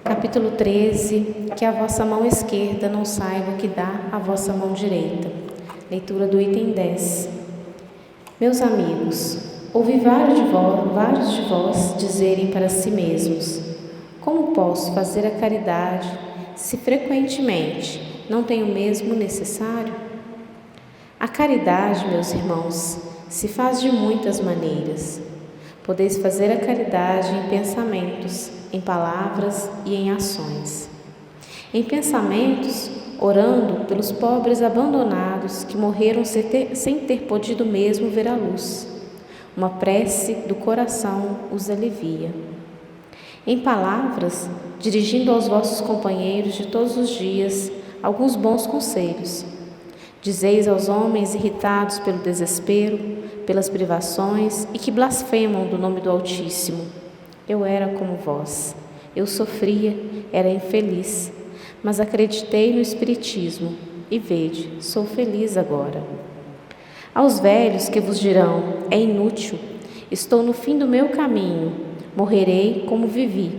Capítulo 13. Que a vossa mão esquerda não saiba o que dá a vossa mão direita. Leitura do item 10. Meus amigos, ouvi vários de vós dizerem para si mesmos: como posso fazer a caridade se frequentemente não tenho mesmo necessário? A caridade, meus irmãos, se faz de muitas maneiras. Podeis fazer a caridade em pensamentos, em palavras e em ações. Em pensamentos, orando pelos pobres abandonados que morreram sem ter podido mesmo ver a luz. Uma prece do coração os alivia. Em palavras, dirigindo aos vossos companheiros de todos os dias alguns bons conselhos. Dizeis aos homens irritados pelo desespero, pelas privações e que blasfemam do nome do Altíssimo: eu era como vós, eu sofria, era infeliz, mas acreditei no Espiritismo e vede, sou feliz agora. Aos velhos que vos dirão: é inútil, estou no fim do meu caminho, morrerei como vivi.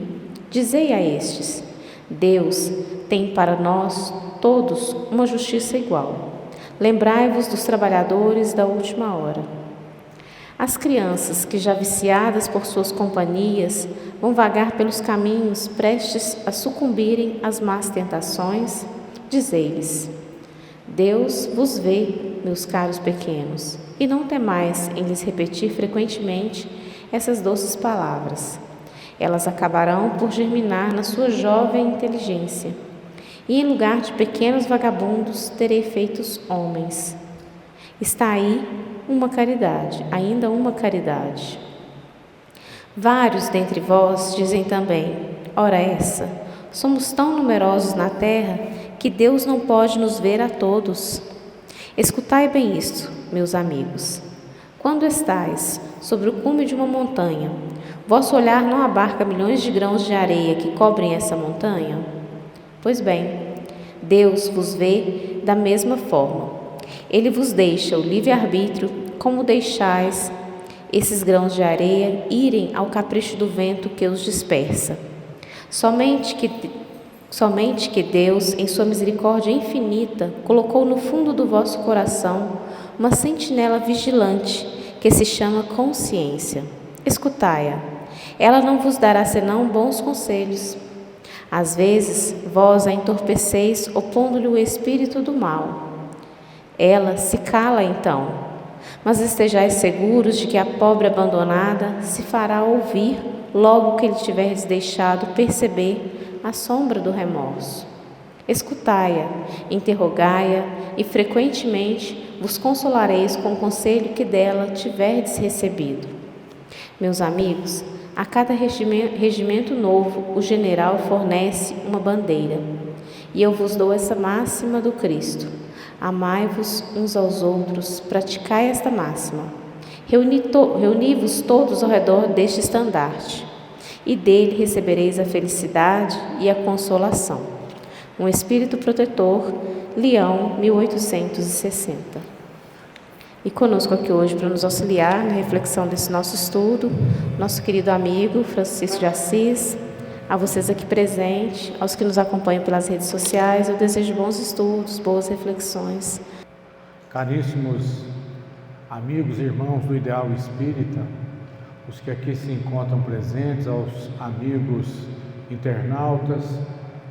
Dizei a estes: Deus tem para nós todos uma justiça igual. Lembrai-vos dos trabalhadores da última hora. As crianças que, já viciadas por suas companhias, vão vagar pelos caminhos prestes a sucumbirem às más tentações, dizei-lhes: Deus vos vê, meus caros pequenos, e não temais em lhes repetir frequentemente essas doces palavras. Elas acabarão por germinar na sua jovem inteligência, e em lugar de pequenos vagabundos terei feitos homens. Está aí uma caridade, ainda uma caridade. Vários dentre vós dizem também: ora essa, somos tão numerosos na terra que Deus não pode nos ver a todos. Escutai bem isto, meus amigos. Quando estais sobre o cume de uma montanha, vosso olhar não abarca milhões de grãos de areia que cobrem essa montanha? Pois bem, Deus vos vê da mesma forma. Ele vos deixa o livre-arbítrio, como deixais esses grãos de areia irem ao capricho do vento que os dispersa. Somente que Deus, em sua misericórdia infinita, colocou no fundo do vosso coração uma sentinela vigilante que se chama consciência. Escutai-a. Ela não vos dará senão bons conselhos. Às vezes, vós a entorpeceis opondo-lhe o espírito do mal. Ela se cala então, mas estejais seguros de que a pobre abandonada se fará ouvir logo que lhe tiveres deixado perceber a sombra do remorso. Escutai-a, interrogai-a e frequentemente vos consolareis com o conselho que dela tiverdes recebido. Meus amigos, a cada regimento novo, o general fornece uma bandeira. E eu vos dou essa máxima do Cristo: amai-vos uns aos outros, praticai esta máxima. Reuni-vos todos ao redor deste estandarte, e dele recebereis a felicidade e a consolação. Um Espírito Protetor, Leão, 1860. E conosco aqui hoje para nos auxiliar na reflexão desse nosso estudo, nosso querido amigo Francisco de Assis. A vocês aqui presentes, aos que nos acompanham pelas redes sociais, eu desejo bons estudos, boas reflexões. Caríssimos amigos e irmãos do Ideal Espírita, os que aqui se encontram presentes, aos amigos internautas,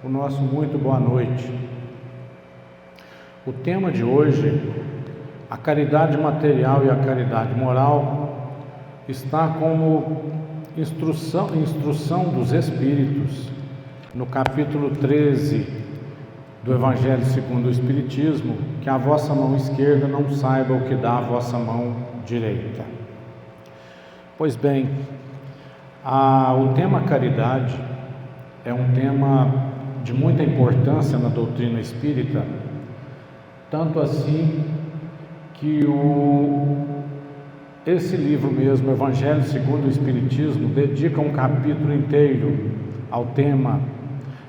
o nosso muito boa noite. O tema de hoje, a caridade material e a caridade moral, está como instrução dos Espíritos, no capítulo 13 do Evangelho segundo o Espiritismo, que a vossa mão esquerda não saiba o que dá a vossa mão direita. Pois bem, o tema caridade é um tema de muita importância na doutrina espírita, tanto assim que esse livro mesmo, Evangelho segundo o Espiritismo, dedica um capítulo inteiro ao tema.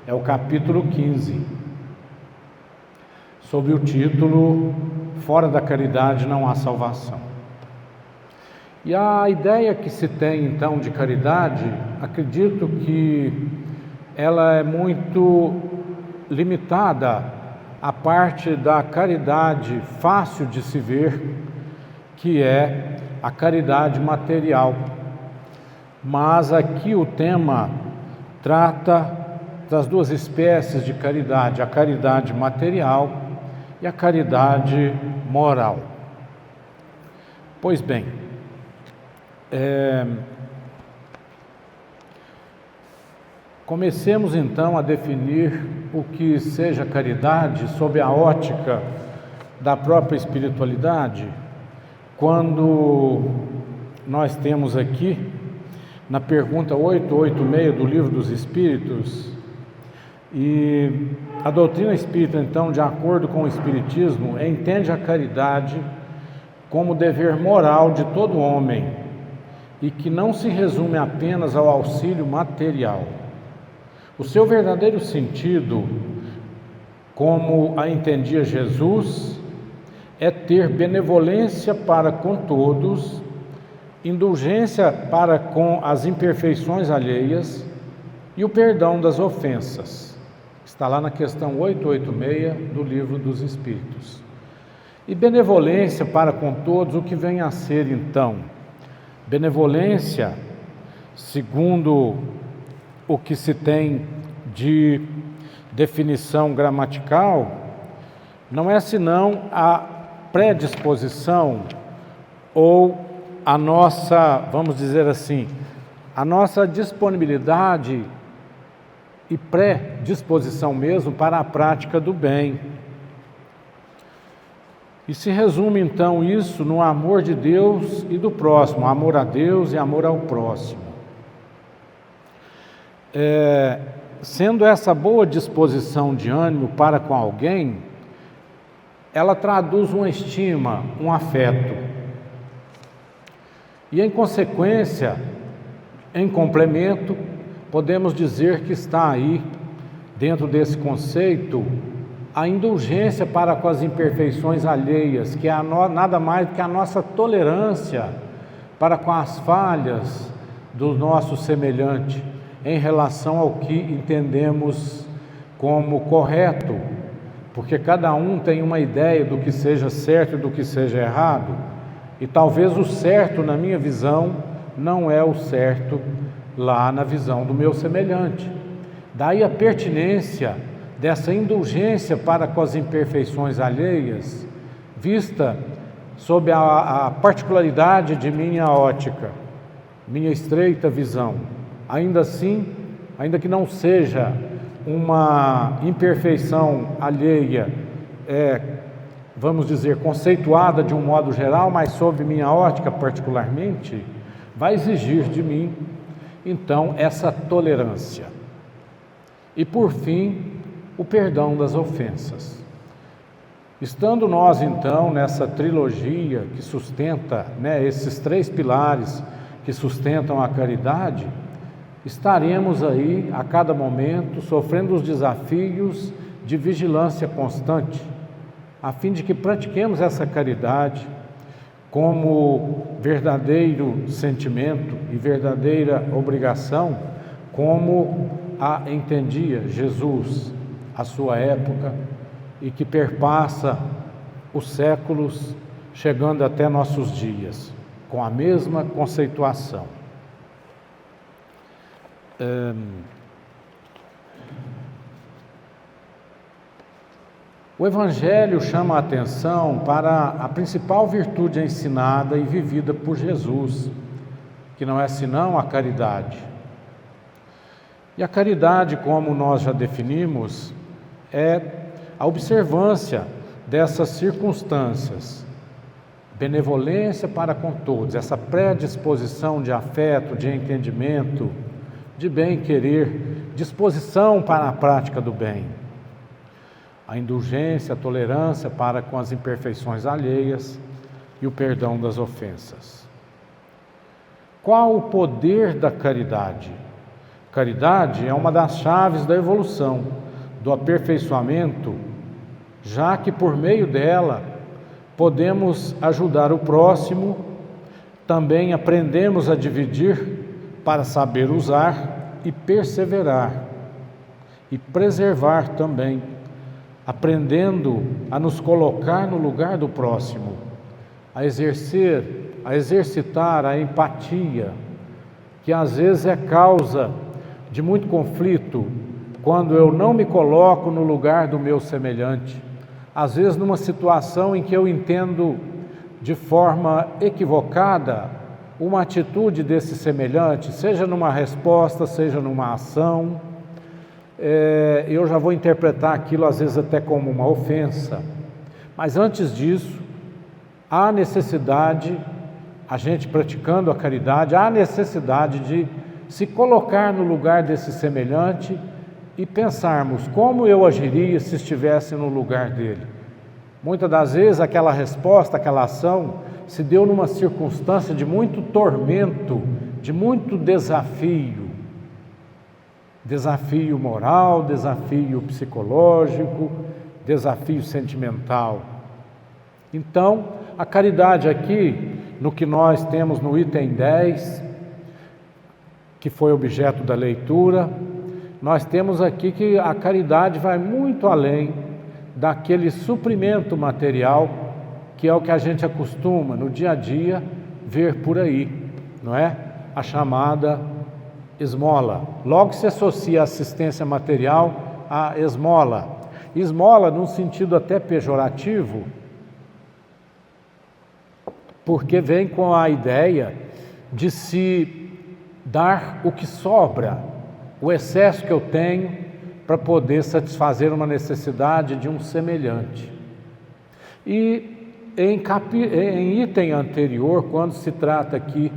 É o capítulo 15, sob o título Fora da caridade não há salvação. E a ideia que se tem então de caridade, acredito que ela é muito limitada à parte da caridade fácil de se ver, que é a caridade material. Mas aqui o tema trata das duas espécies de caridade, a caridade material e a caridade moral. Pois bem, comecemos então a definir o que seja caridade sob a ótica da própria espiritualidade, quando nós temos aqui, na pergunta 886 do Livro dos Espíritos, e a doutrina espírita, então, de acordo com o Espiritismo, entende a caridade como dever moral de todo homem e que não se resume apenas ao auxílio material. O seu verdadeiro sentido, como a entendia Jesus, é ter benevolência para com todos, indulgência para com as imperfeições alheias e o perdão das ofensas. Está lá na questão 886 do Livro dos Espíritos. E benevolência para com todos, o que vem a ser então? Benevolência, segundo o que se tem de definição gramatical, não é senão a predisposição ou a nossa, vamos dizer assim, a nossa disponibilidade e predisposição mesmo para a prática do bem. E se resume então isso no amor de Deus e do próximo, amor a Deus e amor ao próximo. Sendo essa boa disposição de ânimo para com alguém, ela traduz uma estima, um afeto. E em consequência, em complemento, podemos dizer que está aí, dentro desse conceito, a indulgência para com as imperfeições alheias, que é nada mais do que a nossa tolerância para com as falhas do nosso semelhante, em relação ao que entendemos como correto, porque cada um tem uma ideia do que seja certo e do que seja errado, e talvez o certo, na minha visão, não é o certo lá na visão do meu semelhante. Daí a pertinência dessa indulgência para com as imperfeições alheias, vista sob a particularidade de minha ótica, minha estreita visão. Ainda assim, ainda que não seja uma imperfeição alheia, vamos dizer, conceituada de um modo geral, mas sob minha ótica particularmente, vai exigir de mim, então, essa tolerância. E por fim, o perdão das ofensas. Estando nós, então, nessa trilogia que sustenta, esses três pilares que sustentam a caridade, estaremos aí, a cada momento, sofrendo os desafios de vigilância constante, a fim de que pratiquemos essa caridade como verdadeiro sentimento e verdadeira obrigação, como a entendia Jesus, a sua época, e que perpassa os séculos, chegando até nossos dias, com a mesma conceituação. O Evangelho chama a atenção para a principal virtude ensinada e vivida por Jesus, que não é senão a caridade. E a caridade, como nós já definimos, é a observância dessas circunstâncias, benevolência para com todos, essa predisposição de afeto, de entendimento, de bem-querer, disposição para a prática do bem. A indulgência, a tolerância para com as imperfeições alheias e o perdão das ofensas. Qual o poder da caridade? Caridade é uma das chaves da evolução, do aperfeiçoamento, já que por meio dela podemos ajudar o próximo, também aprendemos a dividir para saber usar e perseverar, e preservar também, aprendendo a nos colocar no lugar do próximo, a exercitar a empatia, que às vezes é causa de muito conflito, quando eu não me coloco no lugar do meu semelhante, às vezes numa situação em que eu entendo de forma equivocada uma atitude desse semelhante, seja numa resposta, seja numa ação, eu já vou interpretar aquilo às vezes até como uma ofensa. Mas antes disso, há necessidade, a gente praticando a caridade, há necessidade de se colocar no lugar desse semelhante e pensarmos como eu agiria se estivesse no lugar dele. Muitas das vezes aquela resposta, aquela ação se deu numa circunstância de muito tormento, de muito desafio moral, desafio psicológico, desafio sentimental. Então, a caridade aqui, no que nós temos no item 10, que foi objeto da leitura, nós temos aqui que a caridade vai muito além daquele suprimento material, que é o que a gente acostuma no dia a dia ver por aí, não é? A chamada esmola. Logo se associa a assistência material à esmola. Esmola num sentido até pejorativo, porque vem com a ideia de se dar o que sobra, o excesso que eu tenho para poder satisfazer uma necessidade de um semelhante. E em item anterior, quando se trata aqui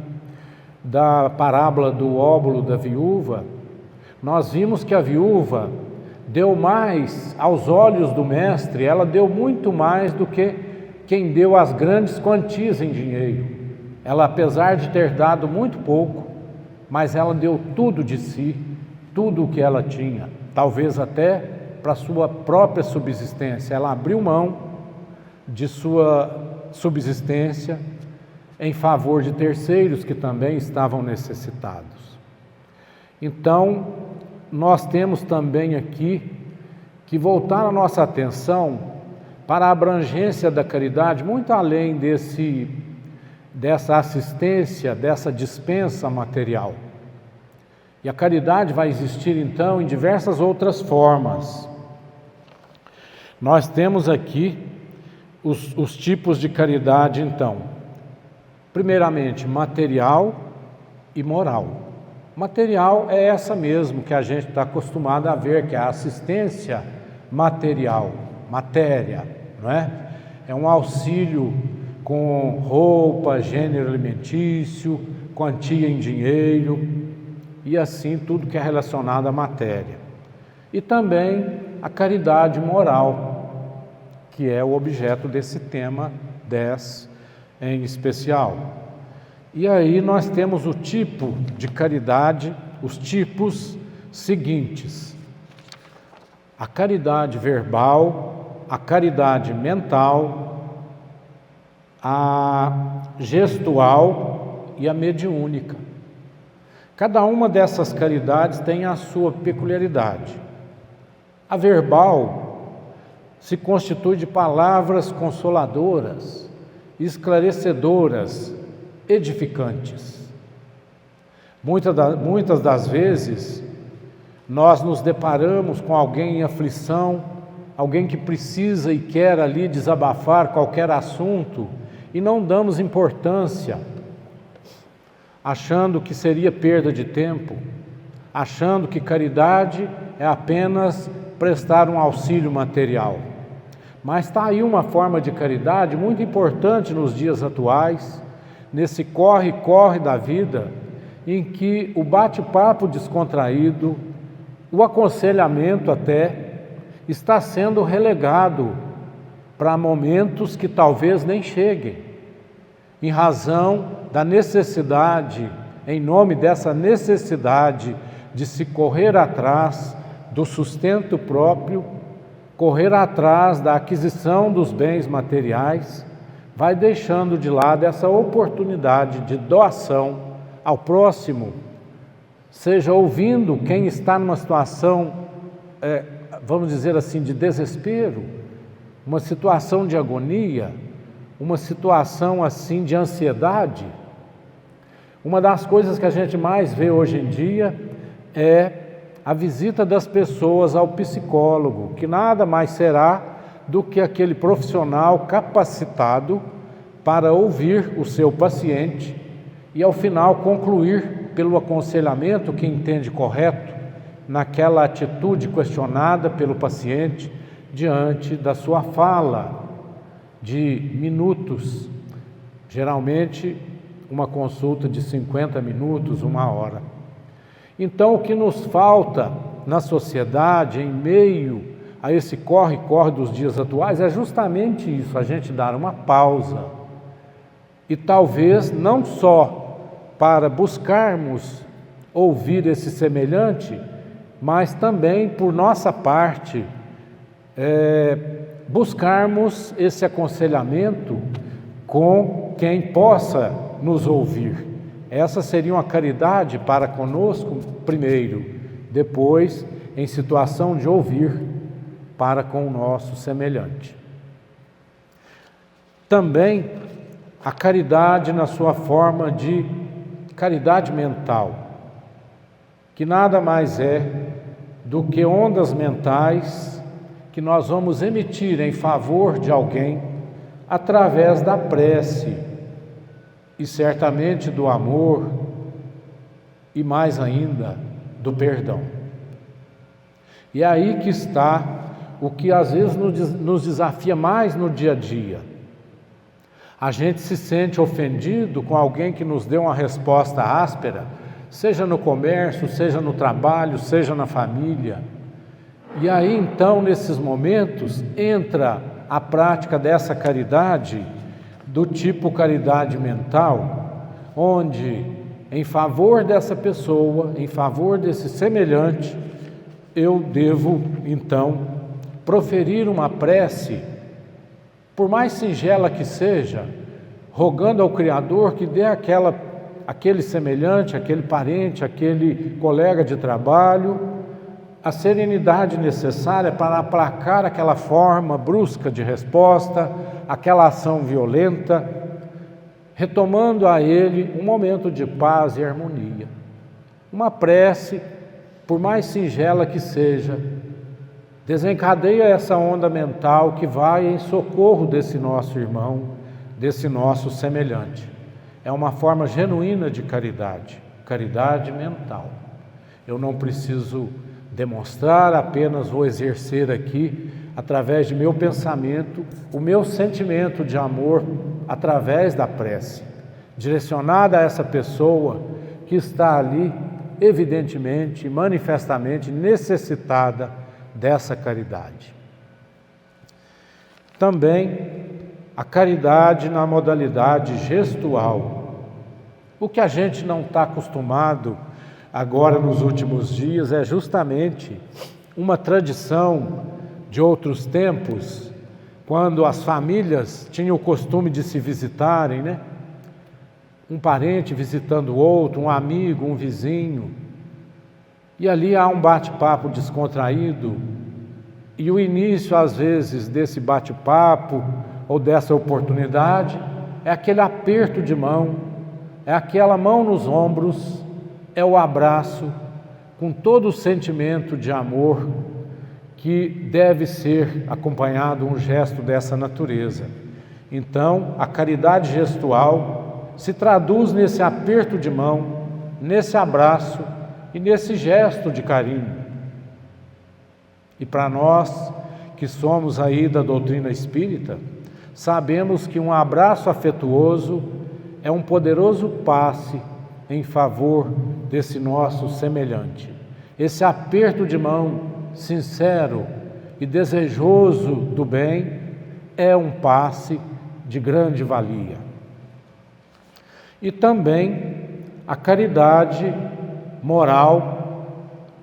da parábola do óbolo da viúva, nós vimos que a viúva deu mais aos olhos do mestre, ela deu muito mais do que quem deu as grandes quantias em dinheiro. Ela, apesar de ter dado muito pouco, mas ela deu tudo de si, tudo o que ela tinha, talvez até para a sua própria subsistência. Ela abriu mão de sua subsistência em favor de terceiros que também estavam necessitados. Então, nós temos também aqui que voltar a nossa atenção para a abrangência da caridade, muito além dessa assistência, dessa dispensa material. E a caridade vai existir então em diversas outras formas. Nós temos aqui os tipos de caridade então. Primeiramente, material e moral. Material é essa mesmo que a gente está acostumado a ver, que é a assistência material, matéria, não é? É um auxílio com roupa, gênero alimentício, quantia em dinheiro e assim tudo que é relacionado à matéria. E também a caridade moral, que é o objeto desse tema 10 em especial. E aí nós temos o tipo de caridade, os tipos seguintes: a caridade verbal, a caridade mental, a gestual e a mediúnica. Cada uma dessas caridades tem a sua peculiaridade. A verbal se constitui de palavras consoladoras, esclarecedoras, edificantes. Muitas das vezes nós nos deparamos com alguém em aflição, alguém que precisa e quer ali desabafar qualquer assunto e não damos importância, achando que seria perda de tempo, achando que caridade é apenas prestar um auxílio material. Mas está aí uma forma de caridade muito importante nos dias atuais, nesse corre-corre da vida, em que o bate-papo descontraído, o aconselhamento até, está sendo relegado para momentos que talvez nem cheguem, em razão da necessidade, em nome dessa necessidade de se correr atrás do sustento próprio, correr atrás da aquisição dos bens materiais, vai deixando de lado essa oportunidade de doação ao próximo, seja ouvindo quem está numa situação vamos dizer assim, de desespero, uma situação de agonia, uma situação assim de ansiedade. Uma das coisas que a gente mais vê hoje em dia é a visita das pessoas ao psicólogo, que nada mais será do que aquele profissional capacitado para ouvir o seu paciente e ao final concluir pelo aconselhamento que entende correto naquela atitude questionada pelo paciente diante da sua fala de minutos, geralmente uma consulta de 50 minutos, 1 hora. Então, o que nos falta na sociedade, em meio a esse corre-corre dos dias atuais, é justamente isso, a gente dar uma pausa. E talvez não só para buscarmos ouvir esse semelhante, mas também por nossa parte, buscarmos esse aconselhamento com quem possa nos ouvir. Essa seria uma caridade para conosco primeiro, depois em situação de ouvir para com o nosso semelhante. Também a caridade na sua forma de caridade mental, que nada mais é do que ondas mentais que nós vamos emitir em favor de alguém através da prece e certamente do amor e mais ainda do perdão. E é aí que está o que às vezes nos desafia mais no dia a dia. A gente se sente ofendido com alguém que nos deu uma resposta áspera, seja no comércio, seja no trabalho, seja na família. E aí então, nesses momentos, entra a prática dessa caridade, do tipo caridade mental, onde, em favor dessa pessoa, em favor desse semelhante, eu devo, então, proferir uma prece, por mais singela que seja, rogando ao Criador que dê aquele semelhante, aquele parente, aquele colega de trabalho, a serenidade necessária para aplacar aquela forma brusca de resposta, aquela ação violenta, retomando a ele um momento de paz e harmonia. Uma prece, por mais singela que seja, desencadeia essa onda mental que vai em socorro desse nosso irmão, desse nosso semelhante. É uma forma genuína de caridade, caridade mental. Eu não preciso demonstrar, apenas vou exercer aqui, através de meu pensamento, o meu sentimento de amor através da prece, direcionada a essa pessoa que está ali, evidentemente, manifestamente necessitada dessa caridade. Também a caridade na modalidade gestual. O que a gente não está acostumado agora nos últimos dias é justamente uma tradição de outros tempos, quando as famílias tinham o costume de se visitarem, né? Um parente visitando o outro, um amigo, um vizinho, e ali há um bate-papo descontraído, e o início, às vezes, desse bate-papo ou dessa oportunidade é aquele aperto de mão, é aquela mão nos ombros, é o abraço com todo o sentimento de amor que deve ser acompanhado um gesto dessa natureza. Então, a caridade gestual se traduz nesse aperto de mão, nesse abraço e nesse gesto de carinho. E para nós que somos aí da doutrina espírita, sabemos que um abraço afetuoso é um poderoso passe em favor desse nosso semelhante. Esse aperto de mão sincero e desejoso do bem é um passe de grande valia. E também a caridade moral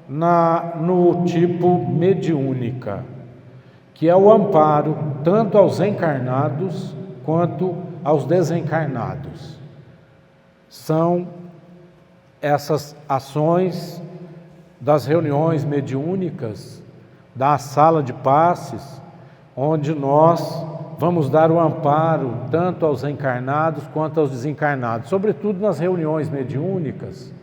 no tipo mediúnica, que é o amparo tanto aos encarnados quanto aos desencarnados. São essas ações das reuniões mediúnicas da sala de passes, onde nós vamos dar o amparo tanto aos encarnados quanto aos desencarnados, sobretudo nas reuniões mediúnicas,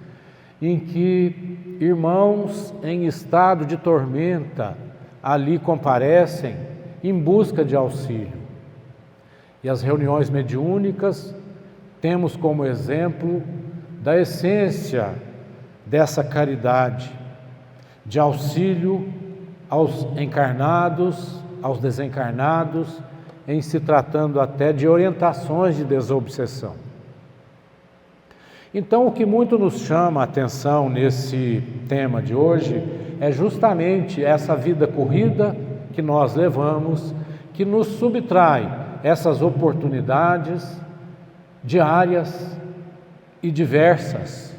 em que irmãos em estado de tormenta ali comparecem em busca de auxílio. E as reuniões mediúnicas temos como exemplo da essência dessa caridade, de auxílio aos encarnados, aos desencarnados, em se tratando até de orientações de desobsessão. Então, o que muito nos chama a atenção nesse tema de hoje é justamente essa vida corrida que nós levamos, que nos subtrai essas oportunidades diárias e diversas,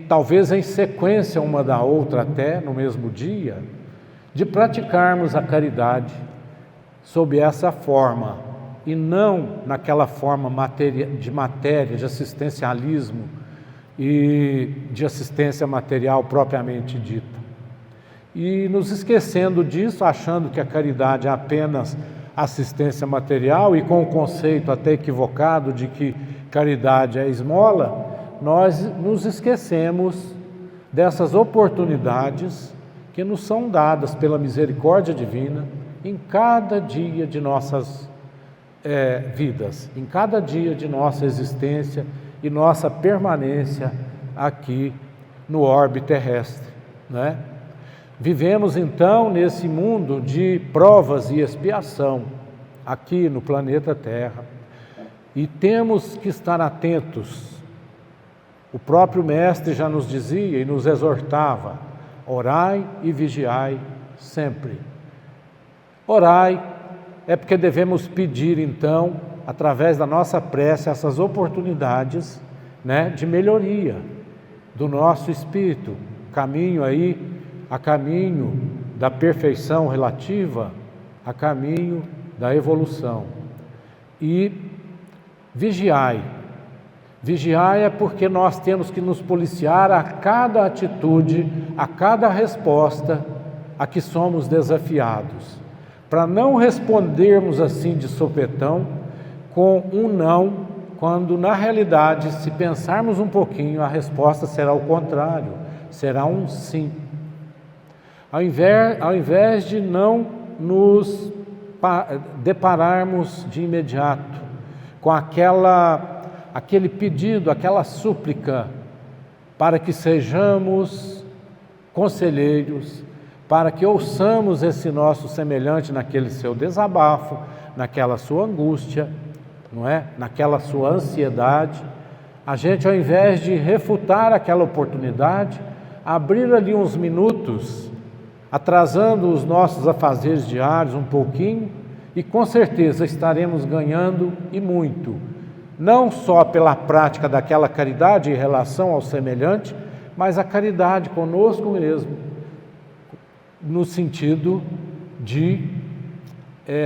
talvez em sequência uma da outra até no mesmo dia, de praticarmos a caridade sob essa forma e não naquela forma de assistencialismo e de assistência material propriamente dita. E nos esquecendo disso, achando que a caridade é apenas assistência material e com o conceito até equivocado de que caridade é esmola, nós nos esquecemos dessas oportunidades que nos são dadas pela misericórdia divina em cada dia de nossas vidas, em cada dia de nossa existência e nossa permanência aqui no orbe terrestre, né? Vivemos então nesse mundo de provas e expiação aqui no planeta Terra e temos que estar atentos. O próprio Mestre já nos dizia e nos exortava: orai e vigiai sempre. Orai é porque devemos pedir então, através da nossa prece, essas oportunidades, né, de melhoria do nosso espírito, a caminho da perfeição relativa, a caminho da evolução. E vigiai. Vigiai é porque nós temos que nos policiar a cada atitude, a cada resposta a que somos desafiados, para não respondermos assim de sopetão com um não, quando na realidade, se pensarmos um pouquinho, a resposta será o contrário, será um sim. Ao invés de não nos depararmos de imediato com aquele pedido, aquela súplica, para que sejamos conselheiros, para que ouçamos esse nosso semelhante naquele seu desabafo, naquela sua angústia, não é? Naquela sua ansiedade, a gente, ao invés de refutar aquela oportunidade, abrir ali uns minutos, atrasando os nossos afazeres diários um pouquinho, e com certeza estaremos ganhando e muito, não só pela prática daquela caridade em relação ao semelhante, mas a caridade conosco mesmo, no sentido de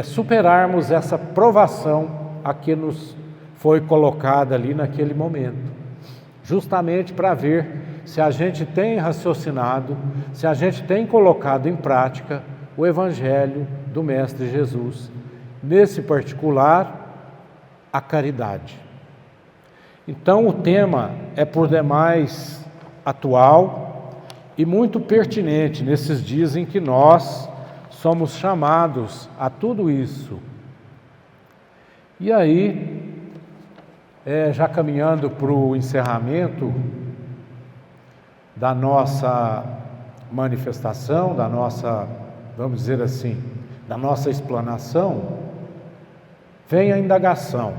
superarmos essa provação a que nos foi colocada ali naquele momento, justamente para ver se a gente tem raciocinado, se a gente tem colocado em prática o Evangelho do Mestre Jesus, nesse particular, a caridade. Então o tema é por demais atual e muito pertinente nesses dias em que nós somos chamados a tudo isso. E aí, já caminhando para o encerramento da nossa manifestação, da nossa, vamos dizer assim, da nossa explanação, vem a indagação: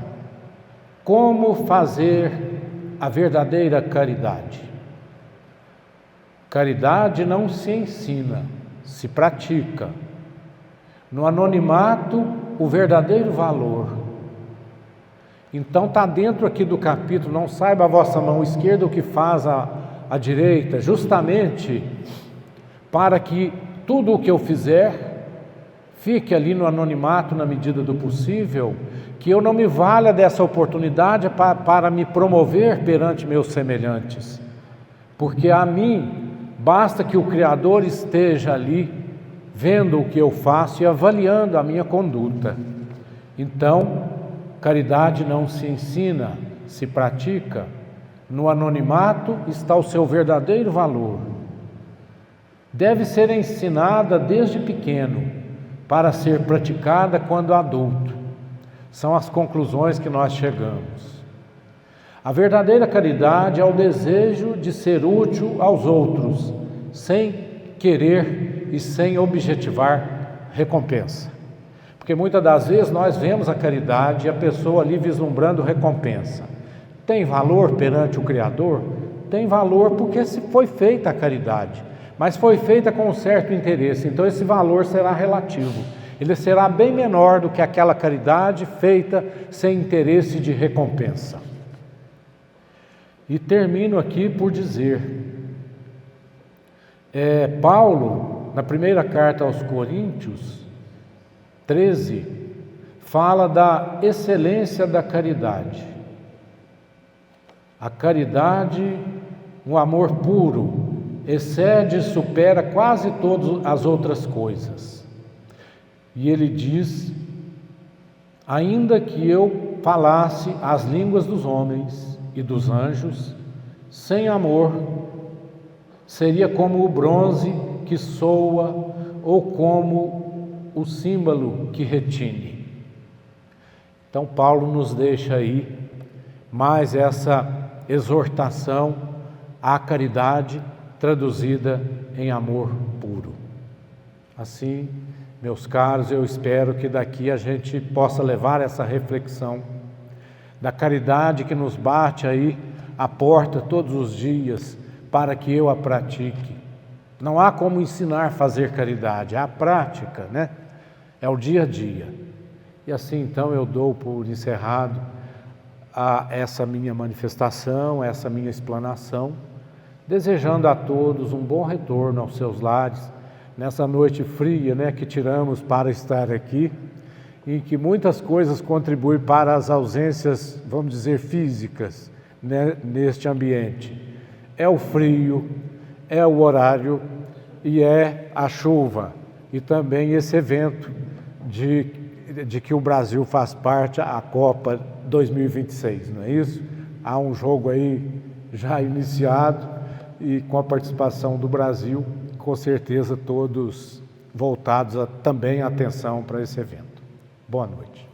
como fazer a verdadeira caridade? Caridade não se ensina, se pratica. No anonimato, o verdadeiro valor. Então está dentro aqui do capítulo: não saiba a vossa mão esquerda o que faz a direita, justamente para que tudo o que eu fizer fique ali no anonimato na medida do possível, que eu não me valha dessa oportunidade para me promover perante meus semelhantes, porque a mim basta que o Criador esteja ali vendo o que eu faço e avaliando a minha conduta. Então, caridade não se ensina, se pratica. No anonimato está o seu verdadeiro valor. Deve ser ensinada desde pequeno, para ser praticada quando adulto. São as conclusões que nós chegamos. A verdadeira caridade é o desejo de ser útil aos outros, sem querer e sem objetivar recompensa. Porque muitas das vezes nós vemos a caridade e a pessoa ali vislumbrando recompensa. Tem valor perante o Criador? Tem valor porque se foi feita a caridade, mas foi feita com um certo interesse, então esse valor será relativo. Ele será bem menor do que aquela caridade feita sem interesse de recompensa. E termino aqui por dizer, Paulo, na primeira carta aos Coríntios, 13, fala da excelência da caridade. A caridade, um amor puro, excede e supera quase todas as outras coisas. E ele diz, ainda que eu falasse as línguas dos homens e dos anjos, sem amor, seria como o bronze que soa ou como o símbolo que retine. Então Paulo nos deixa aí mais essa exortação à caridade traduzida em amor puro. Assim, meus caros, eu espero que daqui a gente possa levar essa reflexão da caridade que nos bate aí à porta todos os dias para que eu a pratique. Não há como ensinar a fazer caridade, é a prática, né? É o dia a dia. E assim então eu dou por encerrado essa minha manifestação, essa minha explanação, desejando a todos um bom retorno aos seus lares, nessa noite fria, né, que tiramos para estar aqui, em que muitas coisas contribuem para as ausências, vamos dizer, físicas, né, neste ambiente. É o frio, é o horário e é a chuva, e também esse evento de que o Brasil faz parte, a Copa 2026, não é isso? Há um jogo aí já iniciado e com a participação do Brasil, com certeza todos voltados também a atenção para esse evento. Boa noite.